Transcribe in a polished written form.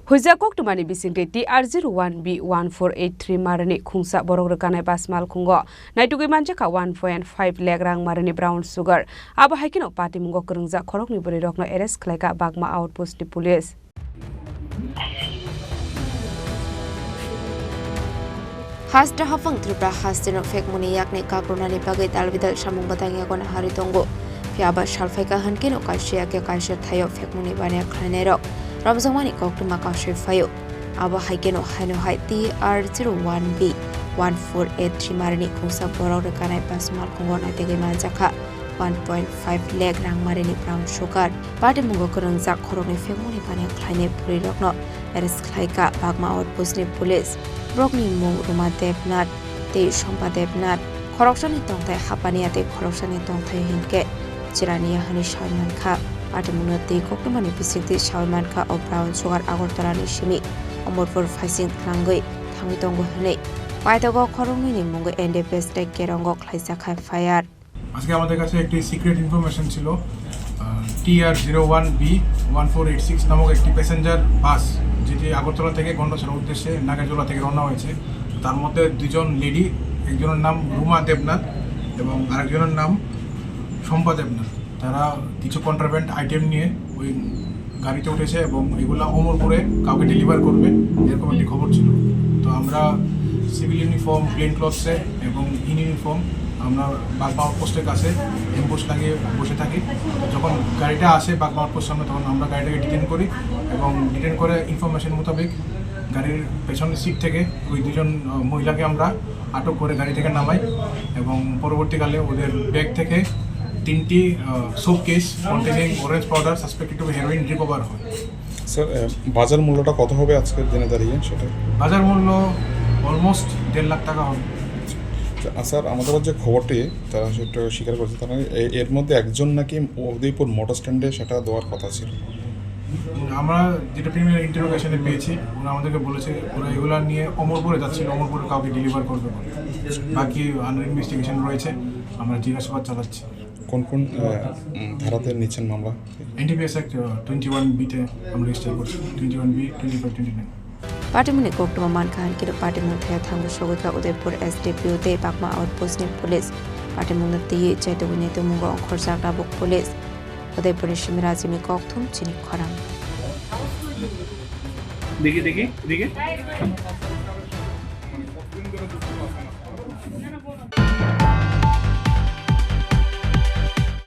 Hujakok tumani bisingte TR01B-1483 Marini Khungsa borok rekanai bas Malkhungo Naitugwi Manjakha 1.5 lakh Rangmarini brown sugar abo haikino party mungo Khorang khorokni bori rokno arrest khlaika bagma outpost ni police Hasda hafang Tripura hasdino fake money yakni kakrona ni bagai talbidal samung batang yakon hari tonggo piaba shalfaika hankino kaisya ke kaisya thayo fake money bane khanero Rangmarini koktuma kaisya fayo abo haikino haino hai TR01B-1483 Marini Khungsa borok rekanai bas Malkhungo Naitugwi Manjakha 1.5 lakh Rangmarini brown sugar party mungo Khorang khorokni fake money bane khlaine puri rokno arrest khlaika bagma outpost ni police Brokni mung Ruma Devnath te Shompa Devnath Khoroksani tongthai hapania te Khoroksani tongthai hinke Chirania hani Manjakha Atamuna te Koktumani bisikti Manjakha o brown sugar Agortala ni Shimi Omorfor Fasing Langoi Thangi Tongo hane Paitago Khorongni mungo NDPS te Kerongo Khlaisa khai fire আজকে আমাদের কাছে একটি secret information ছিল TR01B-1486 নামক একটি passenger বাস যেটি আগরতলা থেকে গন্ডাছড়ার উদ্দেশ্যে নাগাজোলা থেকে রওনা হয়েছে তার মধ্যে দুজন লেডি একজনের নাম রুমা দেবনাথ এবং আরেকজনের নাম শম্পা দেবনাথ তারা কিছু কন্ট্রাব্যান্ড আইটেম নিয়ে ওই গাড়িতে উঠেছে এবং এগুলো অমরপুরে কাউকে ডেলিভার করবে এরকম একটি খবর ছিল তো আমরা সিভিল ইউনিফর্ম প্লেন ক্লথসে এবং ইন ইউনিফর্ম আমরা বাগমা আউটপোস্টের কাছে এম্বুশ লাগিয়ে বসে থাকি যখন গাড়িটা আসে বাগমা আউটপোস্ট সামনে তখন আমরা গাড়িটাকে ডিটেন করি এবং ডিটেন করে ইনফরমেশন মোতাবেক গাড়ির পেছনের সিট থেকে ওই দুজন মহিলাকে আমরা আটক করে গাড়ি থেকে নামাই এবং পরবর্তীকালে ওদের ব্যাগ থেকে 3টি soap case containing orange powder suspected two heroin recover হয় স্যার বাজার মূল্যটা কত হবে আজকের দিনে দাঁড়িয়ে সেটা বাজার মূল্য অলমোস্ট 1.5 লাখ টাকা হবে স্যার আমাদের যে খবরটি তারা সেটা স্বীকার করছে তারা এর মধ্যে একজন নাকি উদয়পুর মোটর স্ট্যান্ডে সেটা দেওয়ার কথা ছিল আমরা যেটা প্রিমিয়ার ইন্টারোগেশনে পেয়েছি ওরা আমাদেরকে বলেছে ওরা এগুলো নিয়ে অমরপুরে যাচ্ছিল অমরপুরে কাউকে ডেলিভার করবে বলে বাকি আন্ডার ইনভেস্টিগেশন রয়েছে আমরা জিজ্ঞাসাবাদ চালাচ্ছি কোন কোন ধারাতে নিচ্ছেন মামলা NDPS Act 21B-তে আমরা রেজিস্টার করছি 21B 2529 Patimuni Koktuma Mankan Kid Patimun Tango Shoga Udaipur SDPU de Bagma Outpost ni Police Patimun Ti Naitugwi to Mungo Khorsa Rabuk Police Udaipur Shimirazimi Koktum Chini Khorang देखिए